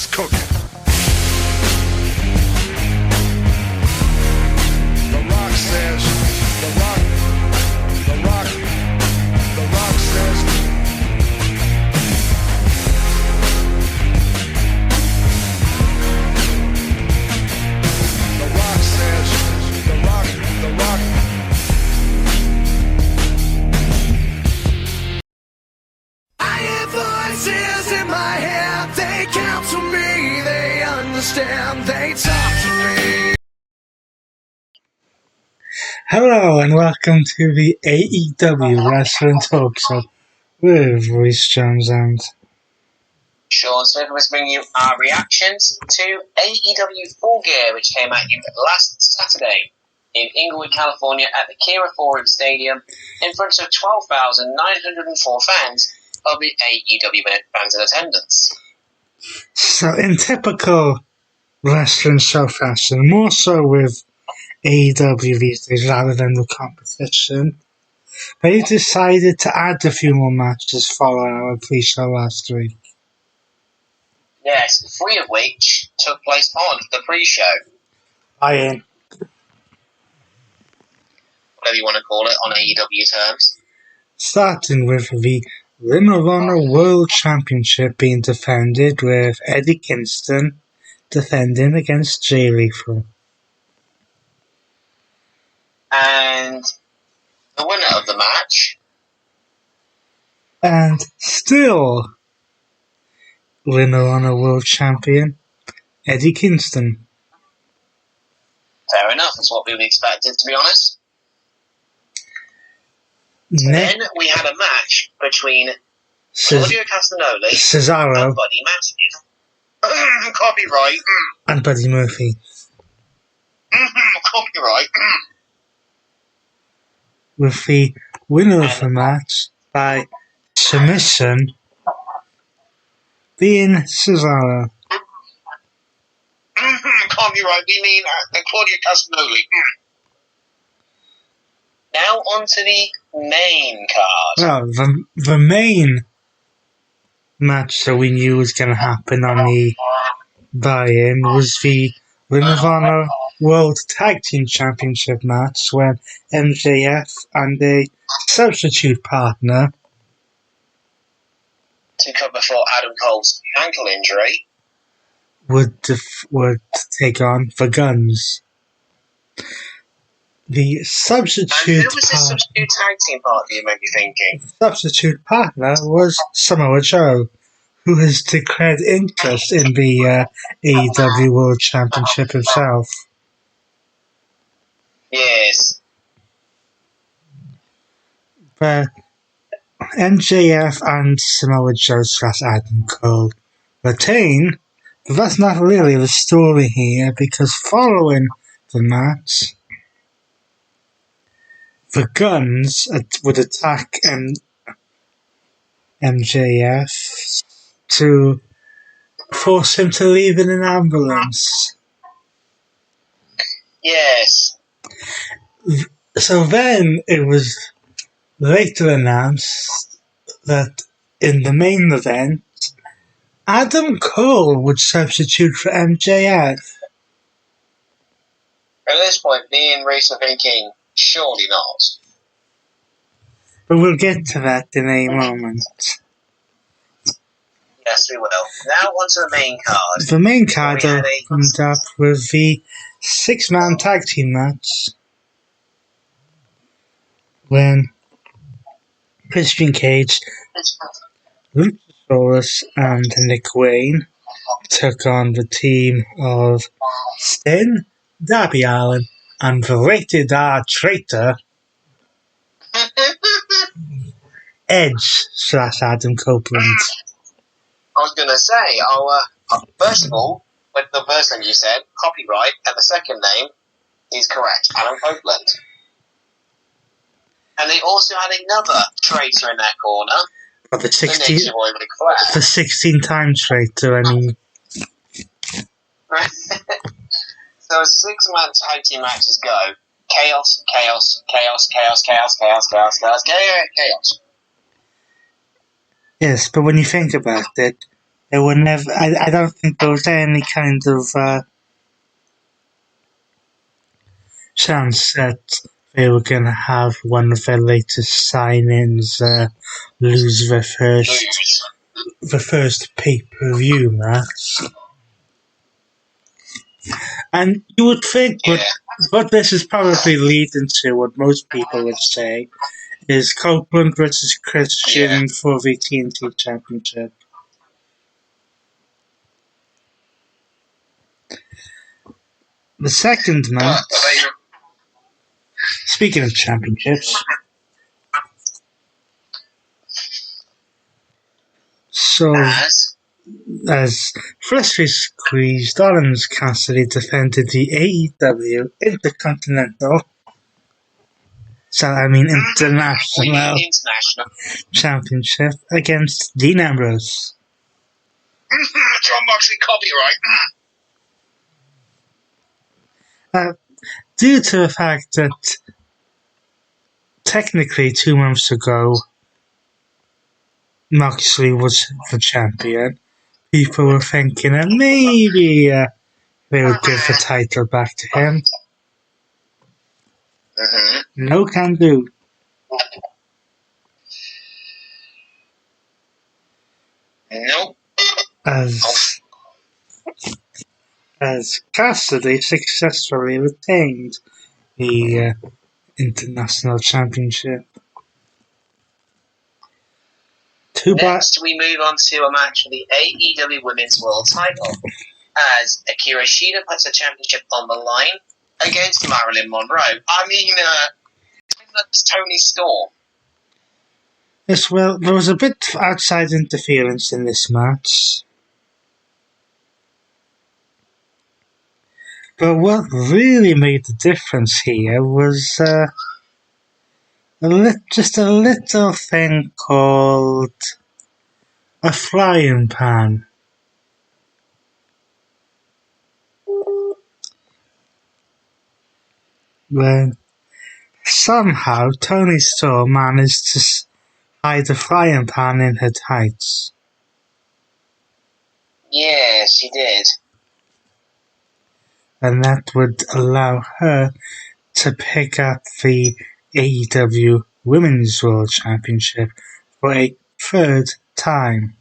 It's cooking. The Rock says, The Rock says, The Rock says, The Rock. I hear voices in my head, they counsel me, they understand, they talk to me. Hello and welcome to the AEW Wrestling Talk Show with Rhys Jones and Sean Smith was bringing you our reactions to AEW Full Gear, which came at you last Saturday in Inglewood, California at the Kira Forum Stadium in front of 12,904 fans of the AEW fans in attendance. so in typical wrestling show fashion, more so with AEW these days rather than the competition, they decided to add a few more matches following our pre-show last week. Yes, 3 of which took place on the pre-show. Iron. Whatever you want to call it on AEW terms. Starting with the Ring of Honor World Championship being defended with Eddie Kingston defending against Jay Lethal. And the winner of the match, And still Ring of Honor World Champion Eddie Kingston. fair enough, that's what we would expected, to be honest. Then we had a match between Claudio Castagnoli Cesaro and Buddy Matthews. Copyright. and Buddy Murphy. Copyright. With the winner of the match by submission being Cesaro. Copyright, we mean Claudio Castagnoli. Now on to the main card. Well, the main match that we knew was going to happen on the buy-in was the Ring of Honor World Tag Team Championship match when MJF and a substitute partner To cover for Adam Cole's ankle injury. would take on the Guns. The And substitute who was this substitute tag team partner, you may be thinking? substitute partner was Samoa Joe, who has declared interest in the AEW World Championship himself. Yes. But MJF and Samoa Joe / Adam Cole retain, but that's not really the story here, because following the match, the Guns would attack MJF to force him to leave in an ambulance. Yes. So then it was later announced that in the main event, Adam Cole would substitute for MJF. At this point, me and Reese are thinking, surely not. But we'll get to that in a moment. Yes, we will. Now on to the main card. The main card We had opened up with the 6-man tag team match when Christian Cage, Luchasaurus, and Nick Wayne took on the team of Sting, Darby Allin, and the rated R traitor Edge / Adam Copeland. I was going to say, first of all, with the first name you said, copyright, and the second name is correct, Adam Copeland. And they also had another traitor in their corner, Or the the Nature Boy Ric Flair. 16-time traitor, I mean. So 6-man tag team matches go. Chaos, chaos, chaos, chaos, chaos, chaos, chaos, chaos, chaos. Yes, but when you think about it, There were never. I don't think there was any kind of chance that they were going to have one of their latest signings lose their first pay-per-view match. And you would think what this is probably leading to, what most people would say, is Copeland versus Christian for the TNT Championship. The second match, speaking of championships, so as freshly squeezed, Orange Cassidy defended the AEW International Championship against Dean Ambrose. John Moxley copyright. Due to the fact that technically 2 months ago Moxley was the champion, people were thinking that maybe they would give the title back to him. No can do. Nope. As Cassidy successfully retained the International Championship. Next, we move on to a match for the AEW Women's World title, as Akira Shida puts the championship on the line against Marilyn Monroe. I mean, that's Tony Storm. Yes, well, there was a bit of outside interference in this match. But what really made the difference here was just a little thing called a frying pan. When somehow Tony Storm managed to hide a frying pan in her tights. Yes, she did. And that would allow her to pick up the AEW Women's World Championship for a third time.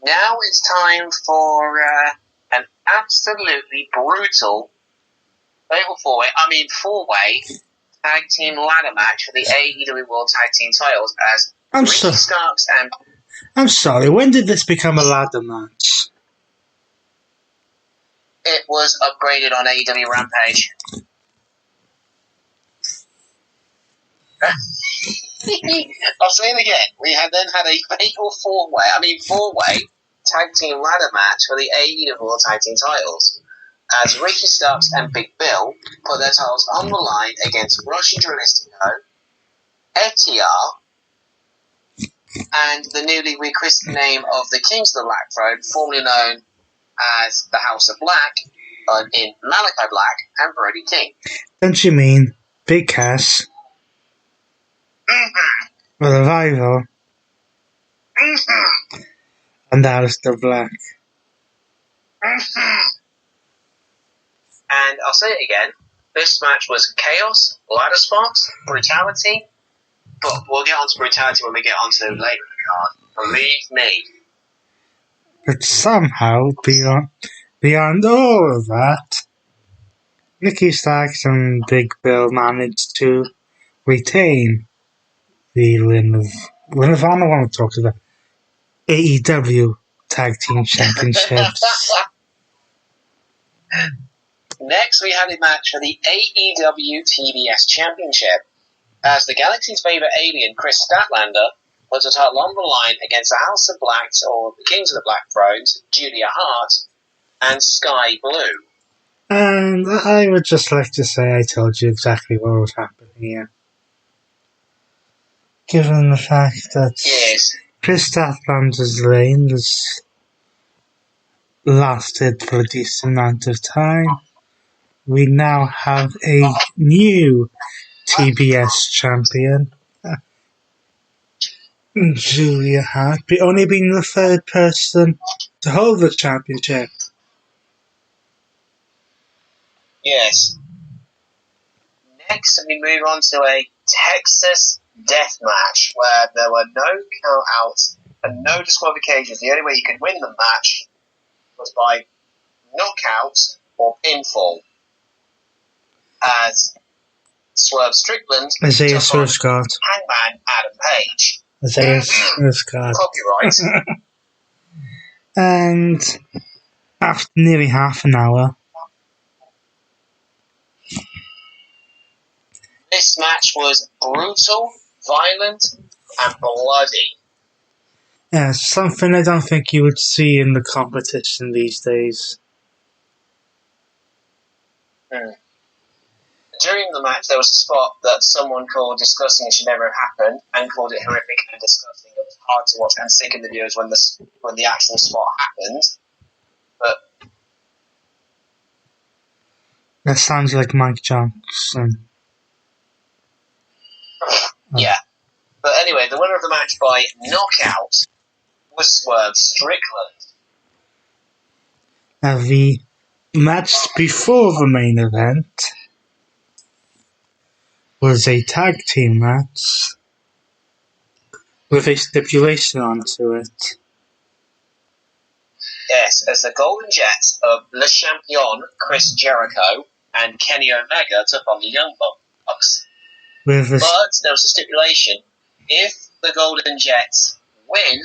Now it's time for an absolutely brutal four-way tag team ladder match for the AEW World Tag Team titles as Ricky Starks and... I'm sorry, when did this become a ladder match? It was upgraded on AEW Rampage. I'll say it again. We had then had a fatal four-way tag team ladder match for the AEW World Tag Team titles, as Ricky Starks and Big Bill put their titles on the line against Russian Dralistico, FTR, and the newly rechristened name of the Kings of the Black Throne, formerly known as the House of Black, in Malachi Black and Brody King. Don't you mean Big Cass, the Revival, and Aleister Black? And I'll say it again, this match was chaos, ladder spots, brutality, but we'll get onto brutality when we get onto later in the card. Believe me. But somehow, beyond all of that, Ricky Starks and Big Bill managed to retain the Ring of Honor. I want to talk about AEW Tag Team Championships. Next, we had a match for the AEW TBS Championship, as the Galaxy's favourite alien, Chris Statlander, put a title on the line against the House of Black, or the Kings of the Black Thrones, Julia Hart, and Sky Blue. And I would just like to say I told you exactly what was happening here. Given the fact that Chris Statlander's reign has lasted for a decent amount of time, we now have a new TBS champion. Julia Hart, but only being the third person to hold the championship. Yes. Next, we move on to a Texas death match where there were no count-outs and no disqualifications. The only way you could win the match was by knockout or pinfall. As Swerve Strickland Isaiah took on Scott. Hangman Adam Page. Isaiah Scott. Copyright. And after nearly half an hour, This match was brutal, violent, and bloody. yeah, something I don't think you would see in the competition these days. During the match, there was a spot that someone called disgusting and should never have happened, and called it horrific and disgusting. It was hard to watch and sick in the viewers when the actual spot happened. But That sounds like Mike Johnson. yeah. But anyway, the winner of the match by knockout was Swerve Strickland. Now, the match before the main event was a tag team match with a stipulation onto it. Yes, as the Golden Jets of Le Champion, Chris Jericho, and Kenny Omega took on the Young Bucks. With a, But there was a stipulation. If the Golden Jets win,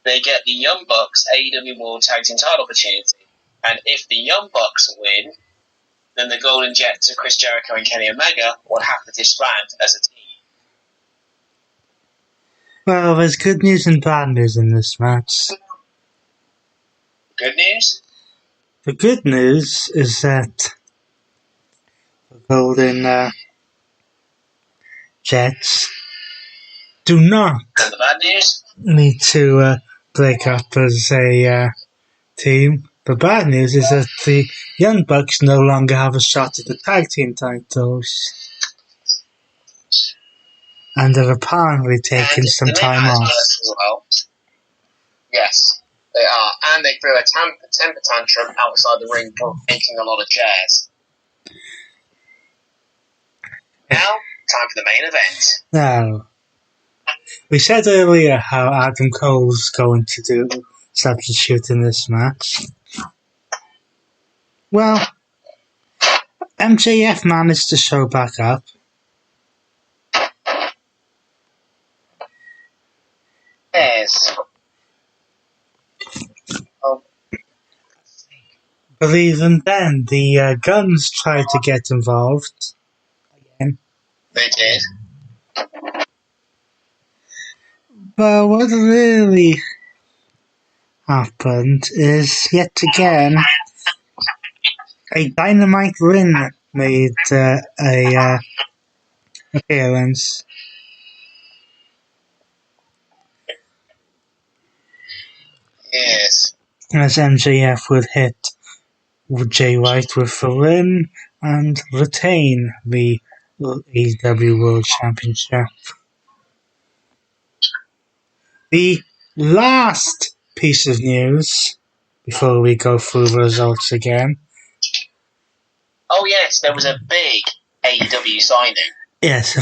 they get the Young Bucks AEW World Tag Team title opportunity. And if the Young Bucks win, then the Golden Jets of Chris Jericho and Kenny Omega would have to disband as a team. well, there's good news and bad news in this match. Good news? The good news is that the Golden Jets do not And the bad news? need to break up as a team. The bad news is that the Young Bucks no longer have a shot at the tag team titles. And they're apparently taking And some the time Midnight off. as well. Yes, they are. And they threw a temper tantrum outside the ring for making a lot of chairs. Now, time for the main event. Now, we said earlier how Adam Cole's going to do substitute in this match. Well, MJF managed to show back up. Yes. Oh, But even then, the Guns tried to get involved. Again. they did. But what really happened is, yet again, a Dynamite Lynn made a appearance. Yes. As MJF would hit Jay White with the win and retain the AEW World Championship. The last piece of news, before we go through the results again. Oh, yes, there was a big AEW signing. Yes, a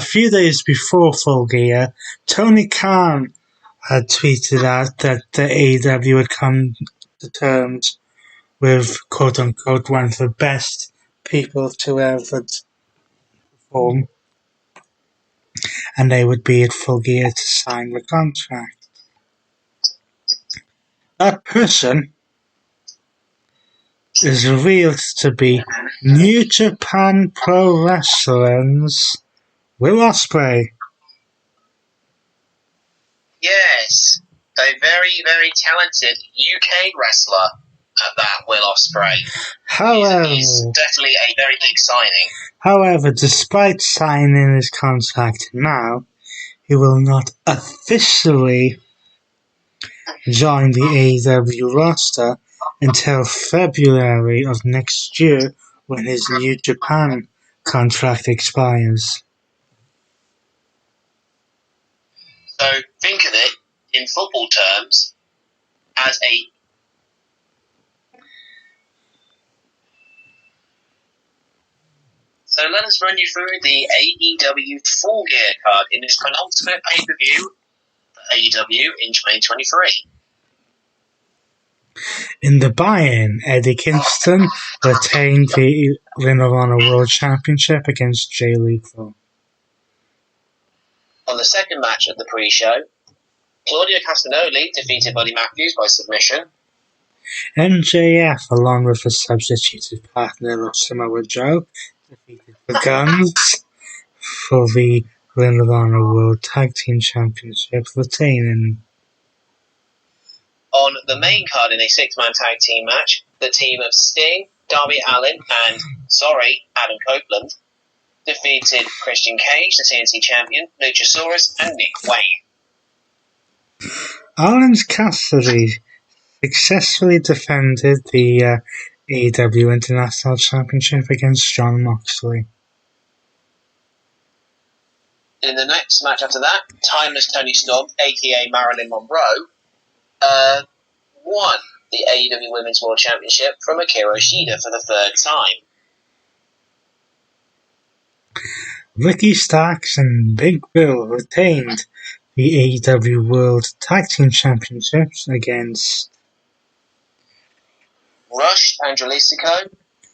few days before Full Gear, Tony Khan had tweeted out that the AEW had come to terms with quote-unquote one of the best people to ever perform, and they would be at Full Gear to sign the contract. That person is revealed to be New Japan Pro Wrestling's Will Ospreay. Yes, a very, very talented UK wrestler at that, Will Ospreay. He's definitely a very big signing. However, despite signing his contract now, he will not officially join the AEW roster until February of next year when his New Japan contract expires. So think of it in football terms as a... So let us run you through the AEW Full Gear card in this penultimate pay-per-view for AEW in 2023. In the buy-in, Eddie Kingston retained the Ring of Honor World Championship against Jay Lethal. On the second match of the pre-show, Claudio Castagnoli defeated Buddy Matthews by submission. MJF, along with the substituted partner of Samoa Joe, defeated the Guns for the Ring of Honor World Tag Team Championship, retaining. On the main card in a six-man tag team match, the team of Sting, Darby Allin, and, Adam Copeland, defeated Christian Cage, the TNT champion, Luchasaurus, and Nick Wayne. Orange Cassidy successfully defended the AEW International Championship against Jon Moxley. In the next match after that, Timeless Tony Storm, aka Marilyn Monroe, won the AEW Women's World Championship from Akira Shida for the third time. Ricky Starks and Big Bill retained the AEW World Tag Team Championships against Rush, Angelisico,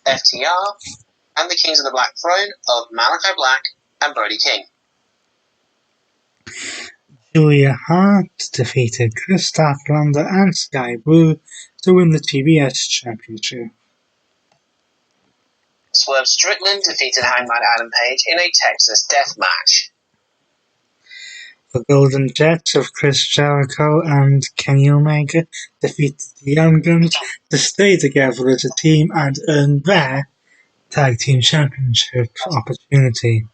FTR, and the Kings of the Black Throne of Malachi Black and Brody King. Julia Hart defeated Chris Statlander and Sky Blue to win the TBS Championship. Swerve Strickland defeated Hangman Adam Page in a Texas death match. The Golden Jets of Chris Jericho and Kenny Omega defeated the Young Guns to stay together as a team and earn their Tag Team Championship opportunity.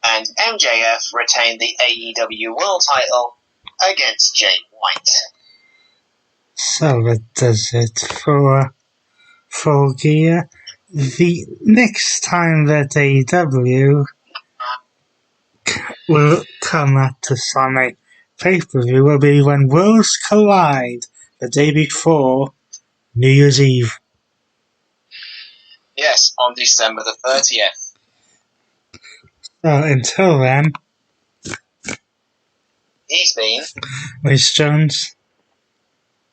And MJF retained the AEW World title against Jay White. So that does it for Full Gear. The next time that AEW will come at us on a pay-per-view will be when Worlds Collide the day before New Year's Eve. Yes, on December the 30th. So until then, he's been Rhys Jones,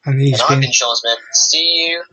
and I've been Sean Smith. See you.